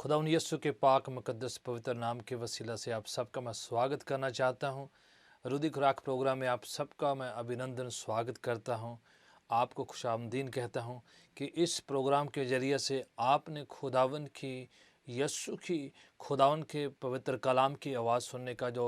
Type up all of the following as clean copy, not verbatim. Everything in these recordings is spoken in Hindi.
खुदावंद यीशु के पाक मुकद्दस पवित्र नाम के वसीला से आप सबका मैं स्वागत करना चाहता हूं। रुदी खुराक प्रोग्राम में आप सबका मैं अभिनंदन स्वागत करता हूं। आपको खुशामदीन कहता हूं कि इस प्रोग्राम के ज़रिए से आपने खुदावंद की यीशु की खुदावंद के पवित्र कलाम की आवाज़ सुनने का जो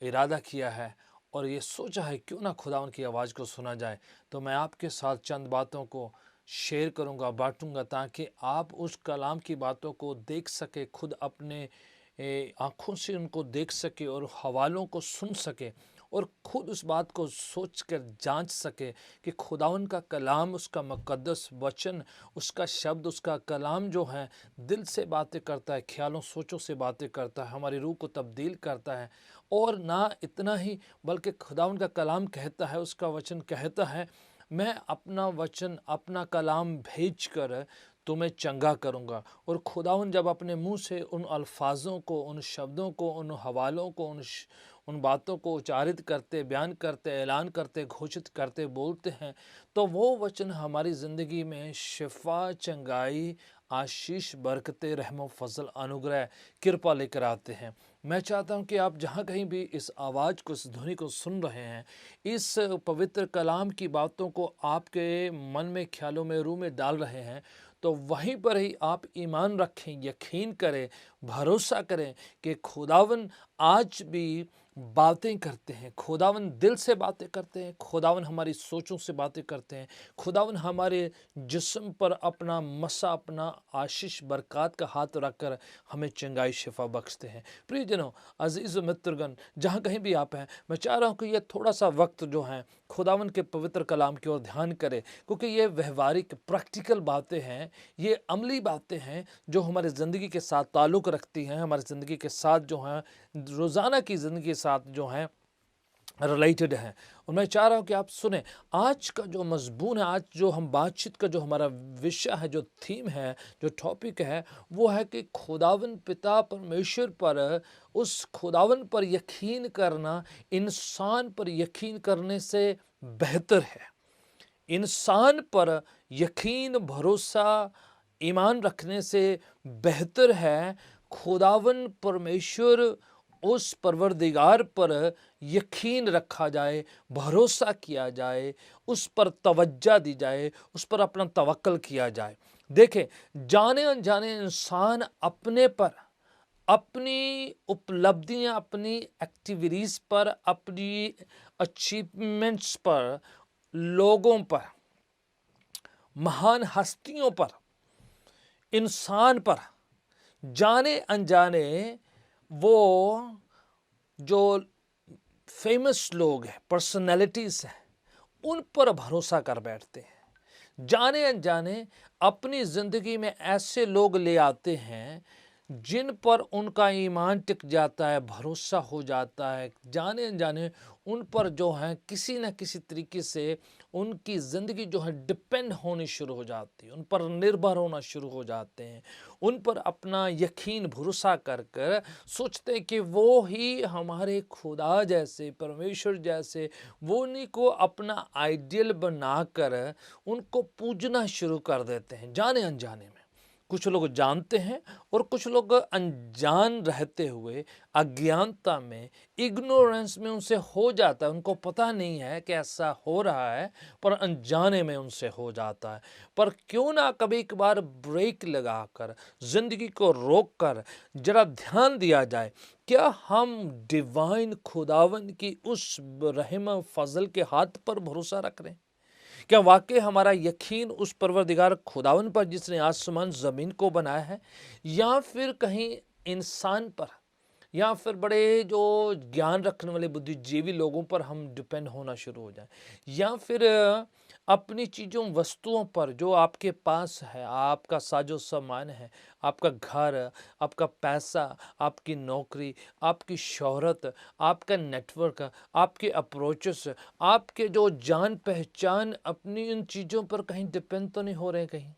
इरादा किया है और ये सोचा है क्यों ना खुदावंद की आवाज़ को सुना जाए, तो मैं आपके साथ चंद बातों को शेयर करूंगा, बांटूंगा, ताकि आप उस कलाम की बातों को देख सके, खुद अपने आँखों से उनको देख सके और हवालों को सुन सके और खुद उस बात को सोच कर जाँच सके कि खुदावंद का कलाम, उसका मुक़द्दस वचन, उसका शब्द, उसका कलाम जो है दिल से बातें करता है, ख्यालों सोचों से बातें करता है, हमारी रूह को तब्दील करता है। और ना इतना ही बल्कि खुदावंद का कलाम कहता है, उसका वचन कहता है, मैं अपना वचन, अपना कलाम भेज कर तुम्हें चंगा करूँगा। और खुदावंद जब अपने मुंह से उन अल्फाजों को, उन शब्दों को, उन हवालों को, उन बातों को उच्चारित करते, बयान करते, ऐलान करते, घोषित करते, बोलते हैं, तो वो वचन हमारी ज़िंदगी में शिफा, चंगाई, आशीष, बरकतें, रहमो फजल, अनुग्रह, कृपा लेकर आते हैं। मैं चाहता हूं कि आप जहां कहीं भी इस आवाज़ को, इस ध्वनि को सुन रहे हैं, इस पवित्र कलाम की बातों को आपके मन में, ख्यालों में, रूह में डाल रहे हैं, तो वहीं पर ही आप ईमान रखें, यकीन करें, भरोसा करें कि खुदावन आज भी बातें करते हैं। खुदावन दिल से बातें करते हैं, खुदावन हमारी सोचों से बातें करते हैं, खुदावन हमारे जिस्म पर अपना मसा, अपना आशीष बरक़ात का हाथ रखकर हमें चंगाई शिफा बख्शते हैं। प्रियजनों, अज़ीज़ मित्रगण, जहाँ कहीं भी आप हैं, मैं चाह रहा हूँ कि ये थोड़ा सा वक्त जो है खुदावन के पवित्र कलाम की ओर ध्यान करें, क्योंकि ये व्यवहारिक प्रैक्टिकल बातें हैं, ये अमली बातें हैं जो हमारी ज़िंदगी के साथ ताल्लुक़ रखती हैं, हमारी ज़िंदगी के साथ जो हैं, रोज़ाना की ज़िंदगी के साथ जो हैं रिलेटेड हैं। और मैं चाह रहा हूँ कि आप सुने। आज का जो मज़मून है, आज जो हम बातचीत का जो हमारा विषय है, जो थीम है, जो टॉपिक है, वो है कि खुदावन पिता परमेश्वर पर, उस खुदावन पर यकीन करना इंसान पर यकीन करने से बेहतर है। इंसान पर यकीन, भरोसा, ईमान रखने से बेहतर है खुदावन परमेश्वर, उस परवरदिगार पर यकीन रखा जाए, भरोसा किया जाए, उस पर तवज्जो दी जाए, उस पर अपना तवक्ल किया जाए। देखें, जाने अनजाने इंसान अपने पर, अपनी उपलब्धियां, अपनी एक्टिविटीज़ पर, अपनी अचीवमेंट्स पर, लोगों पर, महान हस्तियों पर, इंसान पर, जाने अनजाने वो जो फेमस लोग हैं, पर्सनैलिटीज़ हैं, उन पर भरोसा कर बैठते हैं। जाने अनजाने अपनी ज़िंदगी में ऐसे लोग ले आते हैं जिन पर उनका ईमान टिक जाता है, भरोसा हो जाता है। जाने अनजाने उन पर जो है किसी न किसी तरीके से उनकी ज़िंदगी जो है डिपेंड होनी शुरू हो जाती है, उन पर निर्भर होना शुरू हो जाते हैं, उन पर अपना यकीन, भरोसा कर कर सोचते हैं कि वो ही हमारे खुदा जैसे, परमेश्वर जैसे, वो उन्हीं को अपना आइडियल बनाकर उनको पूजना शुरू कर देते हैं जाने अनजाने में। कुछ लोग जानते हैं और कुछ लोग अनजान रहते हुए, अज्ञानता में, इग्नोरेंस में उनसे हो जाता है। उनको पता नहीं है कि ऐसा हो रहा है, पर अनजाने में उनसे हो जाता है। पर क्यों ना कभी कभार ब्रेक लगाकर, ज़िंदगी को रोक कर जरा ध्यान दिया जाए, क्या हम डिवाइन खुदावन की उस रहम फजल के हाथ पर भरोसा रख रहे हैं? क्या वाकई हमारा यकीन उस परवरदिगार खुदावन पर जिसने आसमान ज़मीन को बनाया है, या फिर कहीं इंसान पर, या फिर बड़े जो ज्ञान रखने वाले बुद्धिजीवी लोगों पर हम डिपेंड होना शुरू हो जाएं, या फिर अपनी चीज़ों, वस्तुओं पर जो आपके पास है, आपका साजो सामान है, आपका घर, आपका पैसा, आपकी नौकरी, आपकी शोहरत, आपका नेटवर्क, आपके अप्रोचेस, आपके जो जान पहचान, अपनी इन चीज़ों पर कहीं डिपेंड तो नहीं हो रहे कहीं?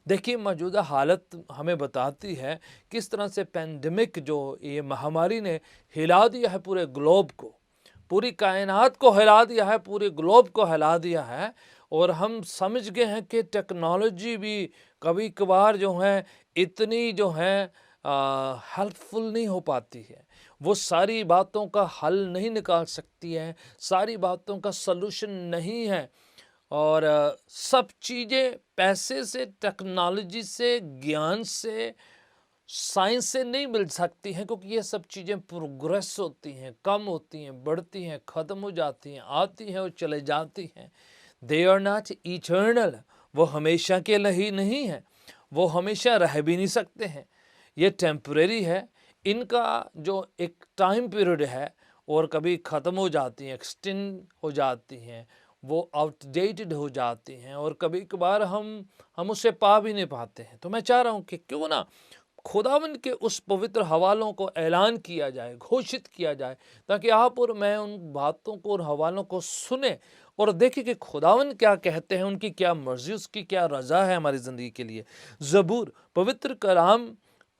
देखिए, मौजूदा हालत हमें बताती है किस तरह से पैंडेमिक, जो ये महामारी ने हिला दिया है पूरे ग्लोब को, पूरी कायनात को हिला दिया है, पूरे ग्लोब को हिला दिया है। और हम समझ गए हैं कि टेक्नोलॉजी भी कभी कभार जो है इतनी जो है हेल्पफुल नहीं हो पाती है। वो सारी बातों का हल नहीं निकाल सकती है, सारी बातों का सलूशन नहीं है। और सब चीज़ें पैसे से, टेक्नोलॉजी से, ज्ञान से, साइंस से नहीं मिल सकती हैं, क्योंकि ये सब चीज़ें प्रोग्रेस होती हैं, कम होती हैं, बढ़ती हैं, ख़त्म हो जाती हैं, आती हैं और चले जाती हैं। दे आर नॉट इटर्नल, वो हमेशा के लिए नहीं है, वो हमेशा रह भी नहीं सकते हैं, ये टेम्परेरी है। इनका जो एक टाइम पीरियड है और कभी ख़त्म हो जाती हैं, एक्सटेंड हो जाती हैं, वो आउटडेटेड हो जाती हैं और कभी कभार हम उसे पा भी नहीं पाते हैं। तो मैं चाह रहा हूँ कि क्यों ना खुदावन के उस पवित्र हवालों को ऐलान किया जाए, घोषित किया जाए, ताकि आप और मैं उन बातों को और हवालों को सुने और देखें कि खुदावन क्या कहते हैं, उनकी क्या मर्जी, उसकी क्या रजा है हमारी ज़िंदगी के लिए। ज़बूर, पवित्र कलाम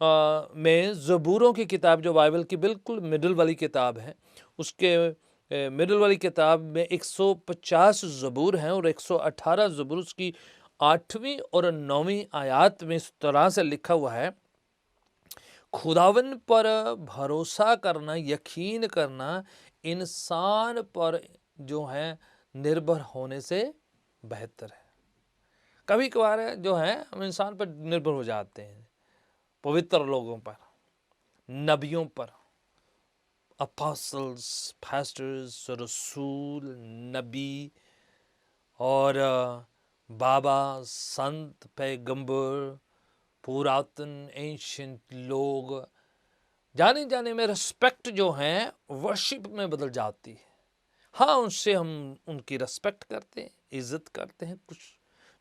में ज़बूरों की किताब, जो बाइबल की बिल्कुल मिडल वाली किताब है, उसके मिडल वाली किताब में 150 ज़बूर हैं और 118 ज़बूर उसकी 8वीं और 9वीं आयत में इस तरह से लिखा हुआ है, खुदावन पर भरोसा करना, यकीन करना इंसान पर जो है निर्भर होने से बेहतर है। कभी कभार जो है हम इंसान पर निर्भर हो जाते हैं, पवित्र लोगों पर, नबियों पर, अपोस्टल्स, पास्टर्स, रसूल, नबी और बाबा, संत, पैगंबर, पुरातन एंशिएंट लोग, जाने जाने में रिस्पेक्ट जो है वर्शिप में बदल जाती है। हाँ, उनसे हम उनकी रिस्पेक्ट करते हैं, इज़्ज़त करते हैं, कुछ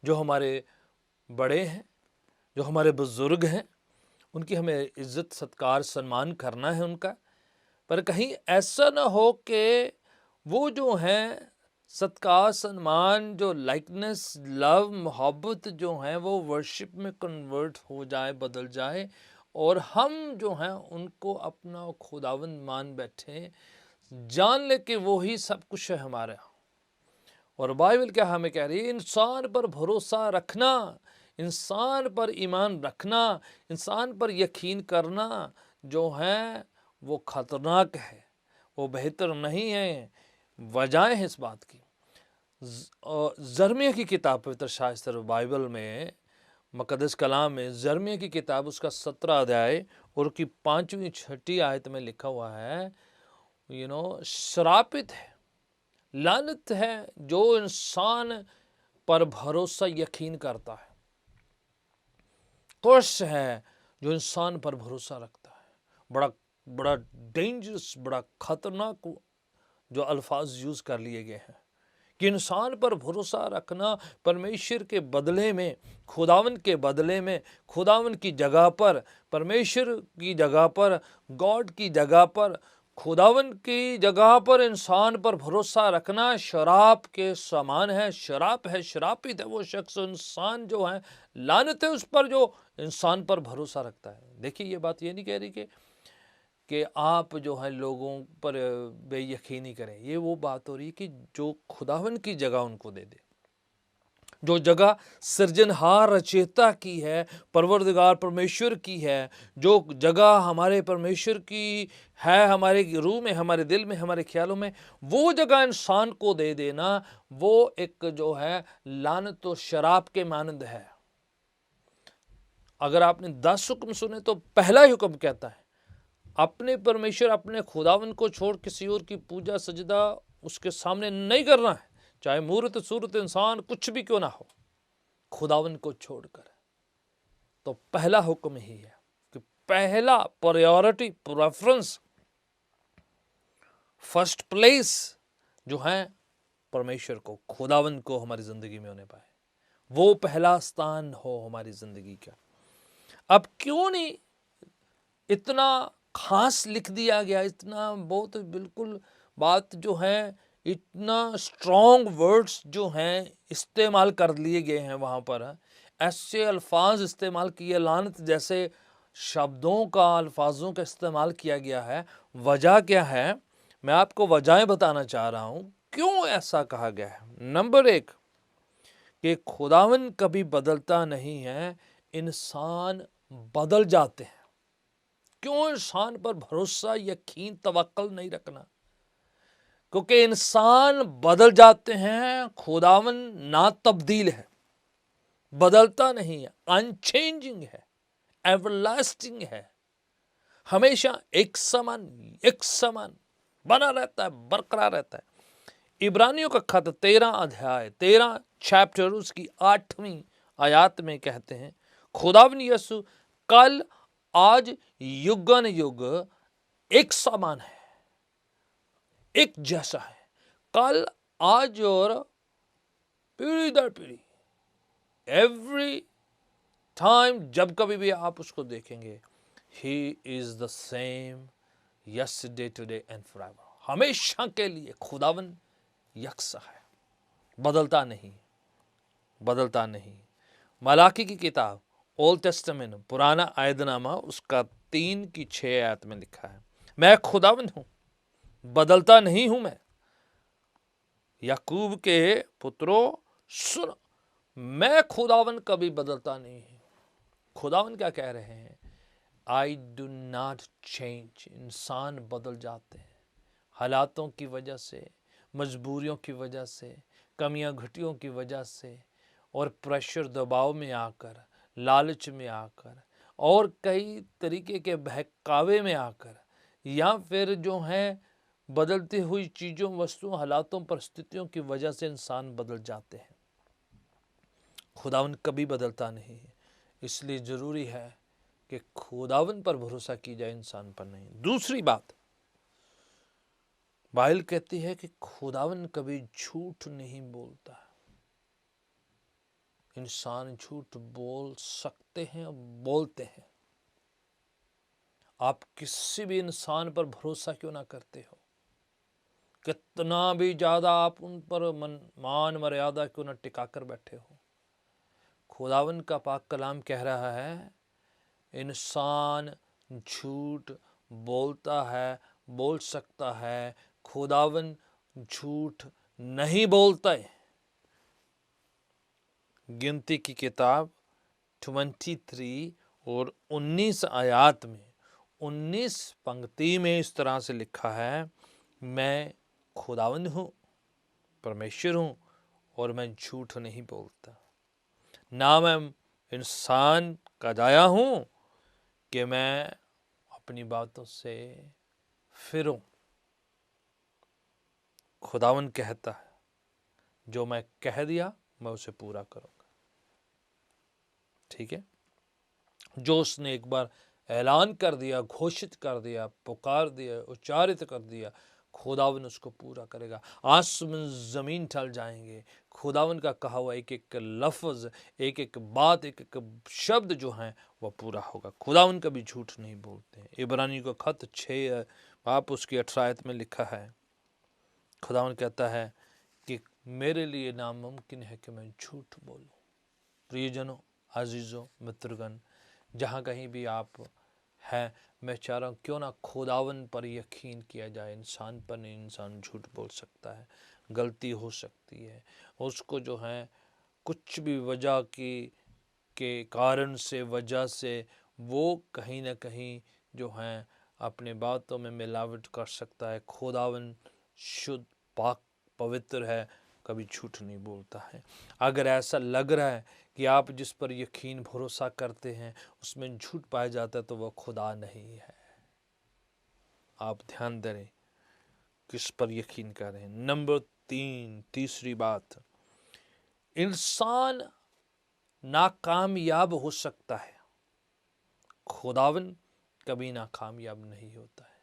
जो हमारे बड़े हैं, जो हमारे बुज़ुर्ग हैं, उनकी हमें इज़्ज़त, सत्कार, सम्मान करना है उनका। पर कहीं ऐसा ना हो कि वो जो हैं सत्कार, सम्मान, जो लाइकनेस, लव, मोहब्बत जो है वो वर्शिप में कन्वर्ट हो जाए, बदल जाए और हम जो हैं उनको अपना खुदावंद मान बैठे, जान ले कि वो ही सब कुछ है हमारा। और बाइबल क्या हमें कह रही है, इंसान पर भरोसा रखना, इंसान पर ईमान रखना, इंसान पर यकीन करना जो है वो खतरनाक है, वो बेहतर नहीं है। वजह है इस बात की, जर्मिया की किताब, पवित्र शास्त्र बाइबल में, मुकद्दस कलाम में जर्मिया की किताब, उसका 17 अध्याय और की 5वीं 6ठी आयत में लिखा हुआ है, श्रापित है, लानत है जो इंसान पर भरोसा यकीन करता है, कुर्स है जो इंसान पर भरोसा रखता है। बड़ा बड़ा डेंजरस, बड़ा खतरनाक जो अल्फाज यूज़ कर लिए गए हैं कि इंसान पर भरोसा रखना, परमेश्वर के बदले में, खुदावन के बदले में, खुदावन की जगह पर, परमेश्वर की जगह पर, गॉड की जगह पर, खुदावन की जगह पर इंसान पर भरोसा रखना शराब के समान है, शराब है, शरापित है वो शख्स, इंसान जो है, लानत है उस पर जो इंसान पर भरोसा रखता है। देखिए, ये बात ये नहीं कह रही कि आप जो है लोगों पर बेयकीनी करें, ये वो बात हो रही है कि जो खुदावन की जगह उनको दे दे, जो जगह सृजनहार रचयिता की है, परवरदिगार परमेश्वर की है, जो जगह हमारे परमेश्वर की है, हमारे रूह में, हमारे दिल में, हमारे ख्यालों में, वो जगह इंसान को दे देना, वो एक जो है लानत और शराब के मानंद है। अगर आपने 10 हुक्म सुने तो पहला ही हुक्म कहता है, अपने परमेश्वर, अपने खुदावन को छोड़ किसी और की पूजा सजदा उसके सामने नहीं करना है, चाहे मूर्त सूरत इंसान कुछ भी क्यों ना हो, खुदावन को छोड़कर। तो पहला हुक्म ही है कि पहला प्रायोरिटी, प्रेफरेंस, फर्स्ट प्लेस जो है परमेश्वर को, खुदावन को हमारी जिंदगी में होने पाए, वो पहला स्थान हो हमारी जिंदगी का। अब क्यों नहीं इतना खास लिख दिया गया, इतना बहुत बिल्कुल बात जो है, इतना स्ट्रॉन्ग वर्ड्स जो हैं इस्तेमाल कर लिए गए हैं वहाँ पर, ऐसे अल्फाज इस्तेमाल किए, लानत जैसे शब्दों का, अल्फाजों का इस्तेमाल किया गया है। वजह क्या है, मैं आपको वजहें बताना चाह रहा हूँ क्यों ऐसा कहा गया है। नंबर 1, कि खुदावन कभी बदलता नहीं है, इंसान बदल जाते हैं। क्यों इंसान पर भरोसा, यकीन, तवक्कल नहीं रखना? क्योंकि इंसान बदल जाते हैं, खुदावन ना तब्दील है, बदलता नहीं है, अनचेंजिंग है, एवरलास्टिंग है, हमेशा एक समान बना रहता है, बरकरार रहता है। इब्रानियों का खत 13 अध्याय 13 चैप्टर उसकी 8वीं आयत में कहते हैं, खुदावन यीशु कल आज युगन युग एक समान है, एक जैसा है, कल आज और पीढ़ी दर पीढ़ी, एवरी टाइम, जब कभी भी आप उसको देखेंगे, he is the same yesterday today and forever. हमेशा के लिए खुदावन यकसा है, बदलता नहीं, बदलता नहीं। मलाकी की किताब ओल्ड टेस्टामेंट पुराना अहदनामा उसका 3 की 6 आयत में लिखा है, मैं खुदावन हूं, बदलता नहीं हूं मैं। याकूब के पुत्रों सुन, मैं खुदावन कभी बदलता नहीं हूं। खुदावन क्या कह रहे हैं? I do not change. इंसान बदल जाते हैं हालातों की वजह से, मजबूरियों की वजह से, कमियां घटियों की वजह से, और प्रेशर दबाव में आकर, लालच में आकर, और कई तरीके के बहकावे में आकर, या फिर जो है बदलती हुई चीज़ों, वस्तुओं, हालातों, परिस्थितियों की वजह से इंसान बदल जाते हैं। खुदावन कभी बदलता नहीं है, इसलिए ज़रूरी है कि खुदावन पर भरोसा की जाए, इंसान पर नहीं। दूसरी बात, बाइबल कहती है कि खुदावन कभी झूठ नहीं बोलता। इंसान झूठ बोल सकते हैं और बोलते हैं। आप किसी भी इंसान पर भरोसा क्यों ना करते हो, कितना भी ज़्यादा आप उन पर मान मर्यादा क्यों ना टिका कर बैठे हो, खुदावन का पाक कलाम कह रहा है, इंसान झूठ बोलता है, बोल सकता है, खुदावन झूठ नहीं बोलता है। गिनती की किताब 23 और 19 आयत में 19 पंक्ति में इस तरह से लिखा है, मैं खुदावंद हूँ, परमेश्वर हूँ, और मैं झूठ नहीं बोलता, ना मैं इंसान का दाया हूँ कि मैं अपनी बातों से फिरूं। खुदावन कहता है, जो मैं कह दिया मैं उसे पूरा करूंगा। ठीक है, जो उसने एक बार ऐलान कर दिया, घोषित कर दिया, पुकार दिया, उच्चारित कर दिया, खुदावन उसको पूरा करेगा। आसमान ज़मीन टल जाएंगे, खुदावन का कहा हुआ एक एक लफ्ज़, एक एक बात, एक एक शब्द जो है वह पूरा होगा। खुदावन कभी झूठ नहीं बोलते हैं। इब्रानी का खत 6 आप उसकी 18 में लिखा है, खुदावन कहता है कि मेरे लिए नामुमकिन है कि मैं झूठ बोलूं। प्रियजनों, अजीज़ों, मित्रगण, जहाँ कहीं भी आप हैं, मैं चाह रहा हूँ क्यों ना खुदावन पर यकीन किया जाए। इंसान पर नहीं, इंसान झूठ बोल सकता है, गलती हो सकती है, उसको जो है कुछ भी वजह के कारण से, वजह से वो कहीं ना कहीं जो है अपने बातों में मिलावट कर सकता है। खुदावन शुद्ध, पाक, पवित्र है, कभी झूठ नहीं बोलता है। अगर ऐसा लग रहा है कि आप जिस पर यकीन भरोसा करते हैं उसमें झूठ पाया जाता है, तो वह खुदा नहीं है। आप ध्यान दें किस पर यकीन कर रहे हैं। नंबर 3, तीसरी बात, इंसान नाकामयाब हो सकता है, खुदावन कभी नाकामयाब नहीं होता है।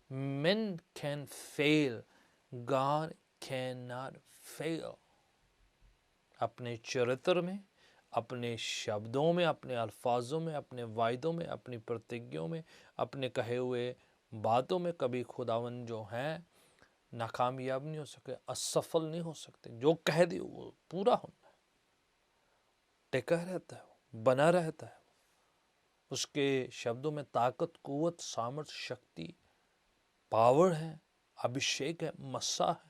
Men can fail, God cannot fail। अपने चरित्र में, अपने शब्दों में, अपने अल्फाजों में, अपने वायदों में, अपनी प्रतिज्ञाओं में, अपने कहे हुए बातों में कभी खुदावन जो है नाकामयाब नहीं हो सकते, असफल नहीं हो सकते। जो कह दे वो पूरा होना है, टिका रहता है, बना रहता है। उसके शब्दों में ताकत, कुव्वत, सामर्थ, शक्ति, पावर है, अभिषेक है, मस्सा है,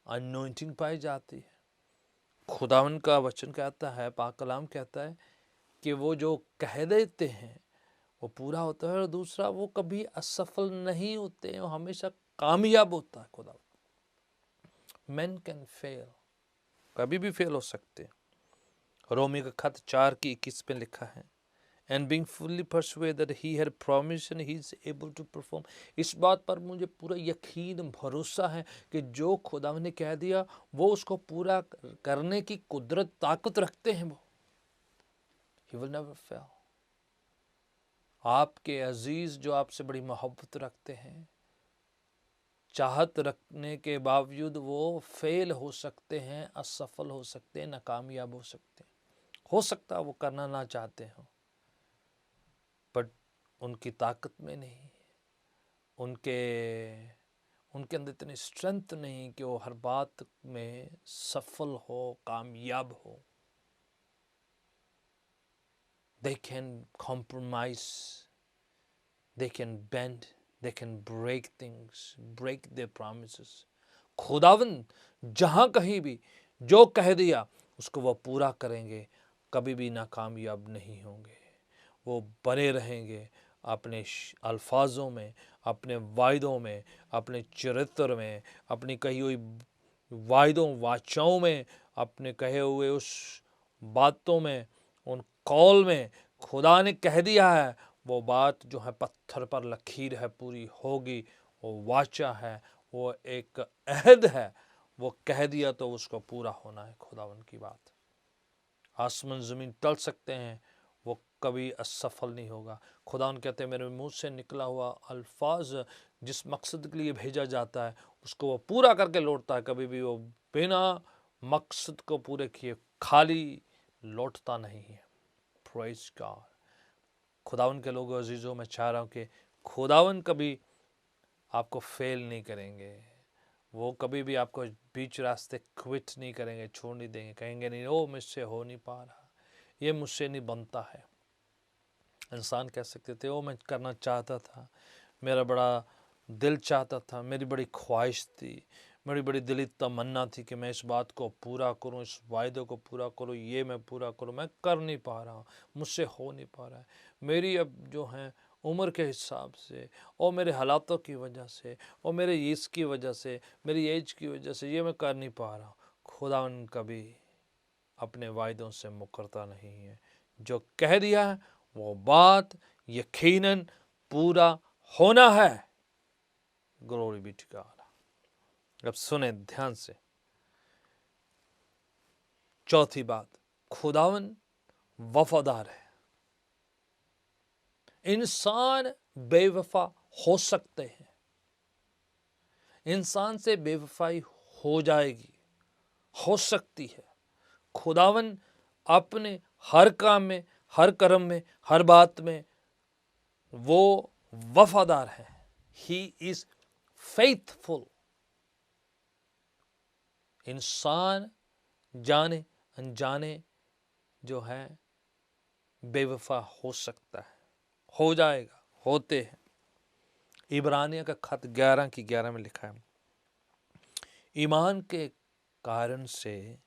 अनोइंटिंग पाई जाती है। खुदावन का वचन कहता है, पाक कलाम कहता है कि वो जो कह देते हैं वो पूरा होता है, और दूसरा वो कभी असफल नहीं होते, वो हमेशा कामयाब होता है। खुदा मैन कैन फेल, कभी भी फेल हो सकते हैं। रोमी का खत 4:21 में लिखा है, and being fully persuaded that he had promised and he is able to perform। इस बात पर मुझे पूरा यकीन भरोसा है कि जो खुदा ने कह दिया वो उसको पूरा करने की कुदरत ताकत रखते हैं। वो he will never fail। आपके अजीज जो आपसे बड़ी मोहब्बत रखते हैं, चाहत रखने के बावजूद वो फेल हो सकते हैं, असफल हो सकते हैं, नाकामयाब हो सकते हैं। हो सकता है वो करना ना चाहते हो, बट उनकी ताकत में नहीं, उनके अंदर इतनी स्ट्रेंथ नहीं कि वो हर बात में सफल हो, कामयाब हो। They can compromise, they can bend, they can break things, break their promises। खुदावन जहाँ कहीं भी जो कह दिया उसको वो पूरा करेंगे, कभी भी नाकामयाब नहीं होंगे। वो बने रहेंगे अपने अल्फाजों में, अपने वायदों में, अपने चरित्र में, अपनी कही हुई वायदों वाचाओं में, अपने कहे हुए उस बातों में, उन कौल में। खुदा ने कह दिया है, वो बात जो है पत्थर पर लकीर है, पूरी होगी। वो वाचा है, वो एक अहद है, वो कह दिया तो उसको पूरा होना है। खुदावन की बात, आसमान ज़मीन टल सकते हैं, वो कभी असफल नहीं होगा। खुदावन कहते हैं, मेरे मुंह से निकला हुआ अल्फाज जिस मकसद के लिए भेजा जाता है उसको वो पूरा करके लौटता है। कभी भी वो बिना मकसद को पूरे किए खाली लौटता नहीं है। Praise God. खुदावन के लोगों अजीज़ों, मैं चाह रहा हूँ कि खुदावन कभी आपको फेल नहीं करेंगे। वो कभी भी आपको बीच रास्ते क्विट नहीं करेंगे, छोड़ नहीं देंगे। कहेंगे नहीं ओ मुझसे हो नहीं पा रहा, ये मुझसे नहीं बनता है। इंसान कह सकते थे ओ मैं करना चाहता था, मेरा बड़ा दिल चाहता था, मेरी बड़ी ख्वाहिश थी, मेरी बड़ी दिली तमन्ना थी कि मैं इस बात को पूरा करूं, इस वायदे को पूरा करूं, ये मैं पूरा करूं, मैं कर नहीं पा रहा हूं, मुझसे हो नहीं पा रहा है। मेरी अब जो है उम्र के हिसाब से और मेरे हालातों की वजह से और मेरे इसकी वजह से, मेरी एज की वजह से ये मैं कर नहीं पा रहा हूँ। खुदावन कभी अपने वायदों से मुकरता नहीं है। जो कह दिया है वो बात यकीनन पूरा होना है। Glory be to God. अब सुने ध्यान से, चौथी बात, खुदावन वफादार है। इंसान बेवफा हो सकते हैं, इंसान से बेवफाई हो जाएगी, हो सकती है। खुदावन अपने हर काम में, हर कर्म में, हर बात में वो वफादार है। He is faithful. इंसान जाने अनजाने जो है बेवफा हो सकता है, हो जाएगा, होते हैं। इब्रानियों का खत 11:11 में लिखा है, ईमान के कारण से,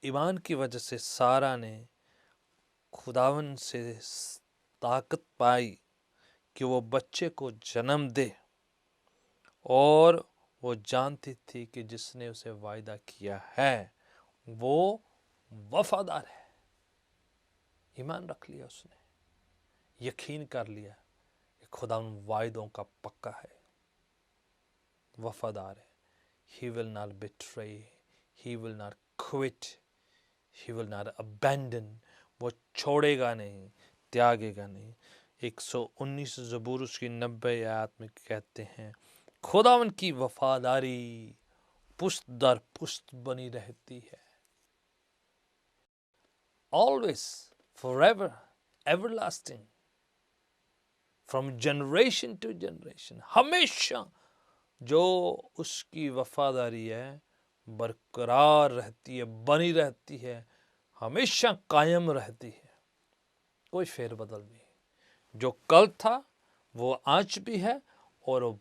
ईमान की वजह से सारा ने खुदावन से ताकत पाई कि वो बच्चे को जन्म दे, और वो जानती थी कि जिसने उसे वायदा किया है वो वफादार है। ईमान रख लिया उसने, यकीन कर लिया कि खुदा उन वायदों का पक्का है, वफादार है। He will not betray, he will not quit, he will not abandon। वो छोड़ेगा नहीं, त्यागेगा नहीं। 119 ज़बूर उसकी 90 आयत में कहते हैं, खुदावन की वफादारी पुश्त दर पुश्त बनी रहती है। Always, forever, everlasting, from generation to generation। हमेशा जो उसकी वफादारी है बरकरार रहती है, बनी रहती है, हमेशा कायम रहती है, कोई फेरबदल नहीं। जो कल था वो आज भी है और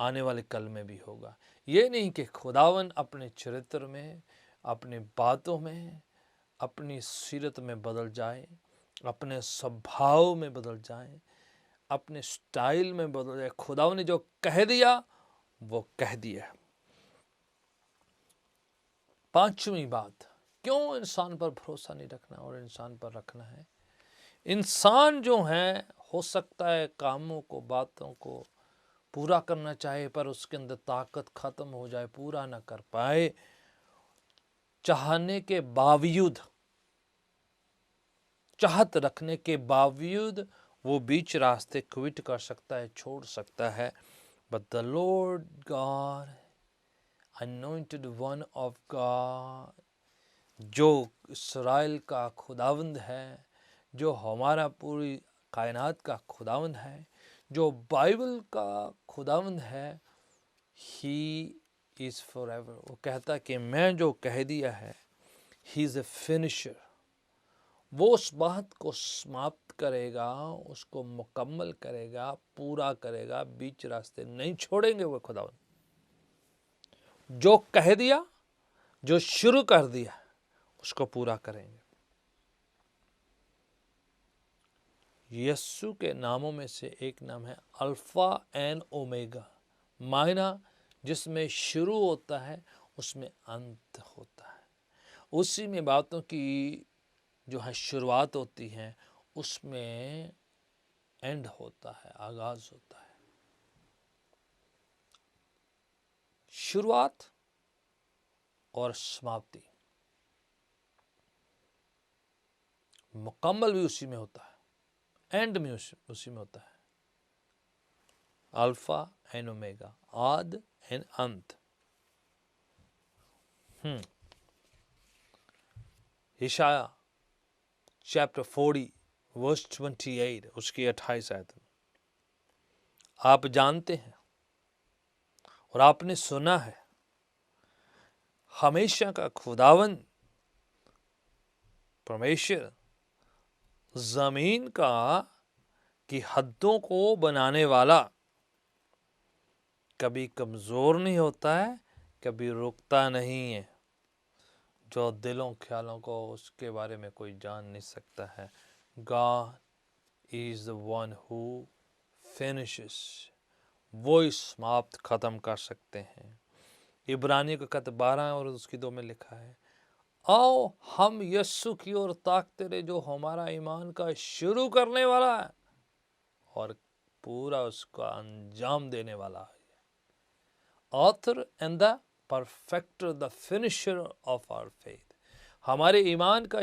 आने वाले कल में भी होगा। ये नहीं कि खुदावन अपने चरित्र में, अपनी बातों में, अपनी सीरत में बदल जाए, अपने स्वभाव में बदल जाए, अपने स्टाइल में बदल जाए। खुदा ने जो कह दिया वो कह दिया। पांचवी बात, क्यों इंसान पर भरोसा नहीं रखना और इंसान पर रखना है। इंसान जो है हो सकता है कामों को, बातों को पूरा करना चाहे, पर उसके अंदर ताकत खत्म हो जाए, पूरा ना कर पाए। चाहने के बावजूद, चाहत रखने के बावजूद वो बीच रास्ते क्विट कर सकता है, छोड़ सकता है। But the Lord God, anointed one of God, जो इस्राएल का खुदावंद है, जो हमारा पूरी कायनात का खुदावंद है, जो बाइबल का खुदावंद है, ही इज़ फॉरएवर। वो कहता है कि मैं जो कह दिया है, ही इज़ ए फिनिशर। वो उस बात को समाप्त करेगा, उसको मुकम्मल करेगा, पूरा करेगा, बीच रास्ते नहीं छोड़ेंगे वो खुदावंद। जो कह दिया, जो शुरू कर दिया, उसको पूरा करेंगे। यीशु के नामों में से एक नाम है अल्फा एंड ओमेगा, मायना जिसमें शुरू होता है उसमें अंत होता है। उसी में बातों की जो है शुरुआत होती है, उसमें एंड होता है, आगाज होता है। शुरुआत और समाप्ति, मुकम्मल भी उसी में होता है, एंड में उसी में होता है। अल्फा एंड ओमेगा, आद एंड अंत। इशाया चैप्टर 40 वर्स 28, उसकी 28 आयत में आप जानते हैं और आपने सुना है, हमेशा का खुदावन परमेश्वर जमीन का की हद्दों को बनाने वाला कभी कमजोर नहीं होता है, कभी रुकता नहीं है। जो दिलों ख्यालों को उसके बारे में कोई जान नहीं सकता है। God is the one who finishes, वो ही समाप्त खत्म कर सकते हैं। इब्रानियों का खत 12 और उसकी 2 में लिखा है, आओ हम यस्सु की ओर ताकते रहे, जो हमारा ईमान का शुरू करने वाला है और पूरा उसका अंजाम देने वाला है। Author and the perfecter, the finisher of our faith, हमारे ईमान का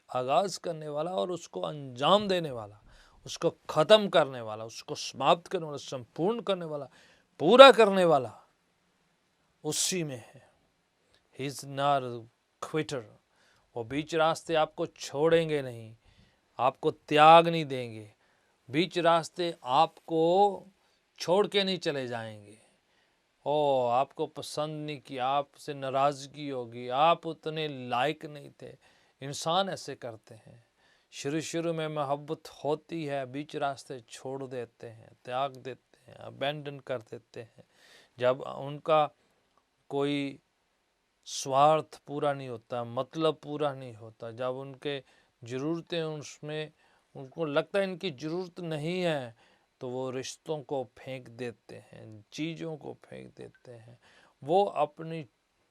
आगाज करने वाला और उसको अंजाम देने वाला, उसको ख़त्म करने वाला, उसको समाप्त करने वाला, संपूर्ण करने वाला, पूरा करने वाला उसी में है। He is not Quetta. वो बीच रास्ते आपको छोड़ेंगे नहीं, आपको त्याग नहीं देंगे, बीच रास्ते आपको छोड़ के नहीं चले जाएंगे। ओ आपको पसंद नहीं किया, आपसे नाराज़गी होगी, आप उतने लायक नहीं थे। इंसान ऐसे करते हैं, शुरू में मोहब्बत होती है, बीच रास्ते छोड़ देते हैं, त्याग देते हैं, अबैंडन कर देते हैं। जब उनका कोई स्वार्थ पूरा नहीं होता, मतलब पूरा नहीं होता, जब उनके ज़रूरतें उसमें उनको लगता है इनकी ज़रूरत नहीं है, तो वो रिश्तों को फेंक देते हैं, चीज़ों को फेंक देते हैं। वो अपनी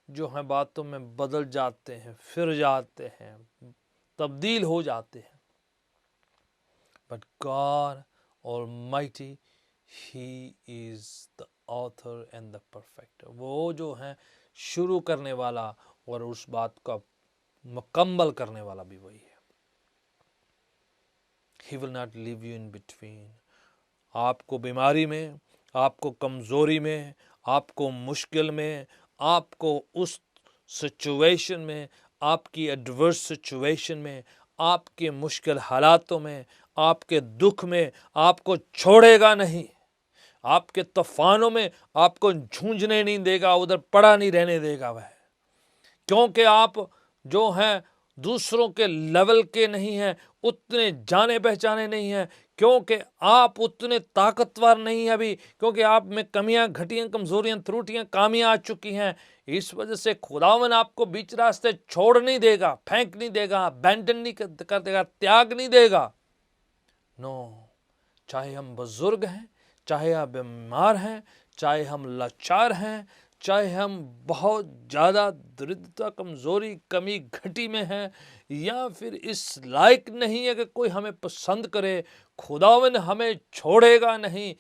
जो है बातों में बदल जाते हैं, फिर जाते हैं, तब्दील हो जाते हैं। But God almighty, he is the author and the परफेक्टर। वो जो है शुरू करने वाला और उस बात का मुकम्मल करने वाला भी वही है। He will not leave you in between. आपको बीमारी में, आपको कमज़ोरी में, आपको मुश्किल में, आपको उस सिचुएशन में, आपकी एडवर्स सिचुएशन में, आपके मुश्किल हालातों में, आपके दुख में आपको छोड़ेगा नहीं। आपके तूफानों में आपको झूंझने नहीं देगा, उधर पड़ा नहीं रहने देगा वह। क्योंकि आप जो हैं दूसरों के लेवल के नहीं हैं, उतने जाने पहचाने नहीं हैं, क्योंकि आप उतने ताकतवर नहीं हैं अभी, क्योंकि आप में कमियां, घटियां, कमजोरियां, त्रुटियां, खामियां आ चुकी हैं। इस वजह से खुदावन आपको बीच रास्ते छोड़ नहीं देगा, फेंक नहीं देगा, अबैंडन नहीं कर देगा, त्याग नहीं देगा। नो, चाहे हम बुजुर्ग हैं, चाहे आप बीमार हैं, चाहे हम लाचार हैं, चाहे हम बहुत ज़्यादा दरिद्रता, कमज़ोरी, कमी, घटी में हैं, या फिर इस लायक नहीं है कि कोई हमें पसंद करे, खुदावन हमें छोड़ेगा नहीं।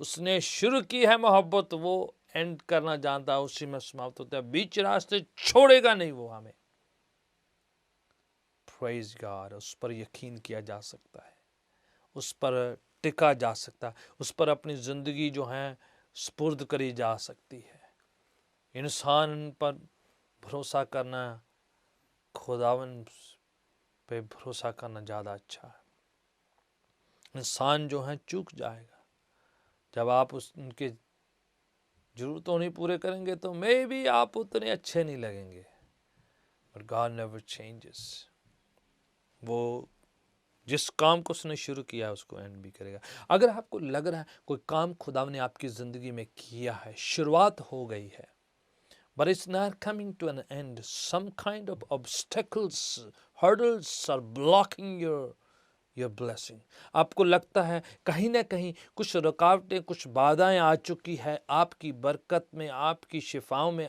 उसने शुरू की है मोहब्बत, वो एंड करना जानता है, उसी में समाप्त होता है। बीच रास्ते छोड़ेगा नहीं वो हमें। Praise God. उस पर यकीन किया जा सकता है, उस पर टिका जा सकता है, उस पर अपनी ज़िंदगी जो है स्पुर्द करी जा सकती है। इंसान पर भरोसा करना, खुदावन पे भरोसा करना ज़्यादा अच्छा है। इंसान जो है चूक जाएगा, जब आप उनके ज़रूरतों नहीं पूरे करेंगे तो मे भी आप उतने अच्छे नहीं लगेंगे, बट गॉड नेवर चेंजेस। वो जिस काम को उसने शुरू किया है उसको एंड भी करेगा। अगर आपको लग रहा है कोई काम खुदा ने आपकी ज़िंदगी में किया है, शुरुआत हो गई है, but it's not coming to an end, some kind of obstacles, hurdles are blocking your blessing, आपको लगता है कहीं ना कहीं कुछ रुकावटें, कुछ बाधाएं आ चुकी है आपकी बरकत में, आपकी शिफाओं में,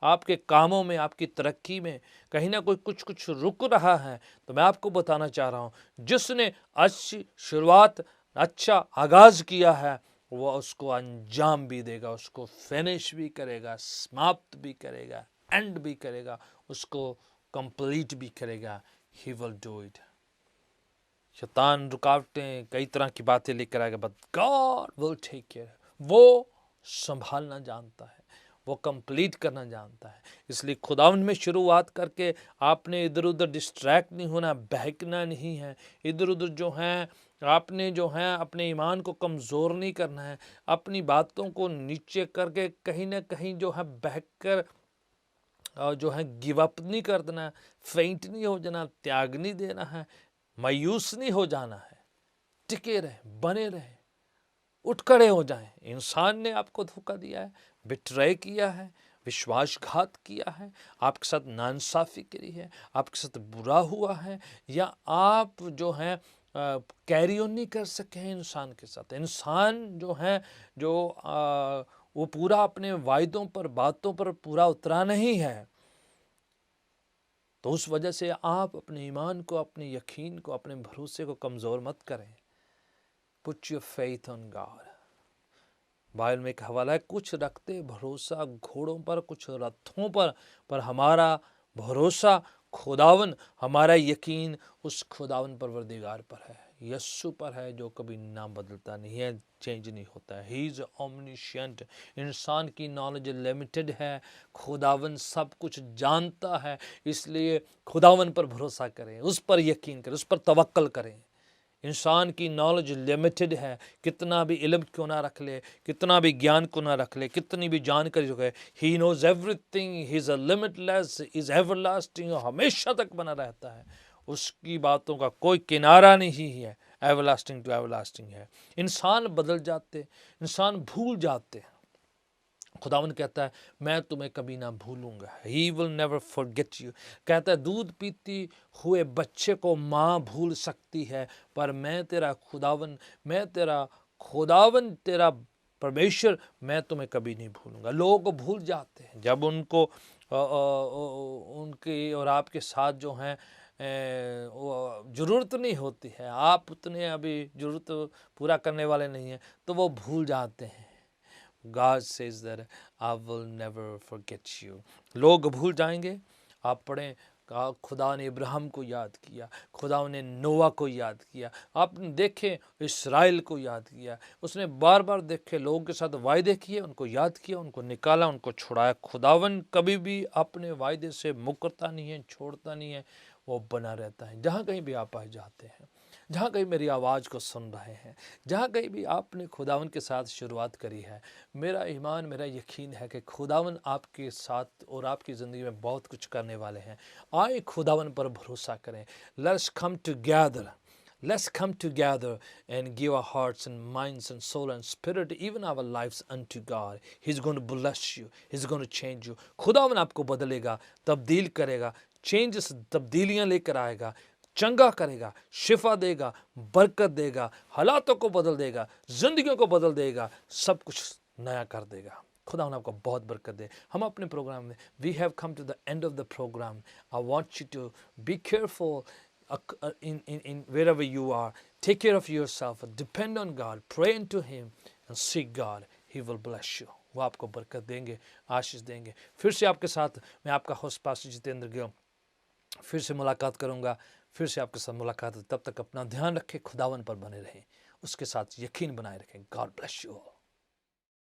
आपके कामों में, आपकी तरक्की में, कहीं ना कोई कुछ रुक रहा है, तो मैं आपको बताना चाह रहा हूँ, जिसने अच्छी शुरुआत, अच्छा आगाज़ किया है, वो उसको अंजाम भी देगा, उसको फिनिश भी करेगा, समाप्त भी करेगा, एंड भी करेगा, उसको कंप्लीट भी करेगा। He will do it. शैतान रुकावटें, कई तरह की बातें लेकर आएगा, but God will take care. वो संभालना जानता है, वो कंप्लीट करना जानता है। इसलिए खुदावन में शुरुआत करके आपने इधर उधर डिस्ट्रैक्ट नहीं होना, बहकना नहीं है, इधर उधर जो है आपने जो है अपने ईमान को कमज़ोर नहीं करना है, अपनी बातों को नीचे करके कहीं ना कहीं जो है बहकर जो है गिव अप नहीं कर देना, फेंट नहीं हो जाना, त्याग नहीं देना है, मायूस नहीं हो जाना है। टिके रहे, बने रहे, उठ खड़े हो जाएं। इंसान ने आपको धोखा दिया है, बिट्रे किया है, विश्वासघात किया है, आपके साथ नाइंसाफ़ी करी है, आपके साथ बुरा हुआ है, या आप जो है कैरी ऑन नहीं कर सके हैं इंसान के साथ। इंसान जो है जो वो पूरा अपने वायदों पर, बातों पर पूरा उतरा नहीं है, तो उस वजह से आप अपने ईमान को, अपने यकीन को, अपने भरोसे को कमज़ोर मत करें। Put your faith on God. Bible में एक हवाला है, कुछ रखते भरोसा घोड़ों पर, कुछ रथों पर हमारा भरोसा खुदावन, हमारा यकीन उस खुदावन परवरदिगार पर है, यस्सु पर है, जो कभी ना बदलता नहीं है, चेंज नहीं होता है। He is omniscient. इंसान की नॉलेज लिमिटेड है, खुदावन सब कुछ जानता है, इसलिए खुदावन पर भरोसा करें, उस पर यकीन करें, उस पर तवक्कल करें। इंसान की नॉलेज लिमिटेड है, कितना भी इल्म क्यों ना रख ले, कितना भी ज्ञान क्यों ना रख ले, कितनी भी जानकारी जो है, he knows everything, he is a limitless, is everlasting, हमेशा तक बना रहता है, उसकी बातों का कोई किनारा नहीं है, एवरलास्टिंग टू एवरलास्टिंग है। इंसान बदल जाते, इंसान भूल जाते, खुदावन कहता है मैं तुम्हें कभी ना भूलूंगा, he will never forget you. कहता है दूध पीती हुए बच्चे को माँ भूल सकती है, पर मैं तेरा खुदावन, मैं तेरा खुदावन, तेरा परमेश्वर, मैं तुम्हें कभी नहीं भूलूंगा। लोग भूल जाते हैं जब उनको उनके और आपके साथ जो हैं ज़रूरत नहीं होती है, आप उतने अभी ज़रूरत पूरा करने वाले नहीं हैं, तो वो भूल जाते हैं। God says that I will never forget you. लोग भूल जाएंगे। आप पढ़ें, खुदा ने इब्राहिम को याद किया, खुदा ने नोआ को याद किया, आपने देखे इस्राएल को याद किया, उसने बार बार देखे लोगों के साथ वायदे किए, उनको याद किया, उनको निकाला, उनको छुड़ाया। खुदावन कभी भी अपने वायदे से मुकरता नहीं है, छोड़ता नहीं है, वो बना रहता है। जहाँ कहीं भी आप पाए जाते हैं, जहाँ कहीं मेरी आवाज़ को सुन रहे हैं, जहाँ कहीं भी आपने खुदावन के साथ शुरुआत करी है, मेरा ईमान, मेरा यकीन है कि खुदावन आपके साथ और आपकी ज़िंदगी में बहुत कुछ करने वाले हैं। आए खुदावन पर भरोसा करें। Let's come together, let's come together and give our hearts and minds and soul and spirit, even our lives unto God. He's going to bless you. He's going to change you. खुदावन आपको बदलेगा, तब्दील करेगा, चेंजेस, तब्दीलियां लेकर आएगा, चंगा करेगा, शिफा देगा, बरकत देगा, हालातों को बदल देगा, जिंदगियों को बदल देगा, सब कुछ नया कर देगा। खुदा आपको बहुत बरकत दे। हम अपने प्रोग्राम में, we have come to the end of the program. I want you to be careful in wherever you are. Take care of yourself, depend on God, pray into Him and seek God. He will bless you. वो आपको बरकत देंगे, आशीष देंगे। फिर से आपके साथ मैं आपका होस्ट पास्टर जितेंद्र गिल फिर से मुलाकात करूँगा, फिर से आपके साथ मुलाकात। तब तक अपना ध्यान रखें, खुदावन पर बने रहें, उसके साथ यकीन बनाए रखें। God bless you all.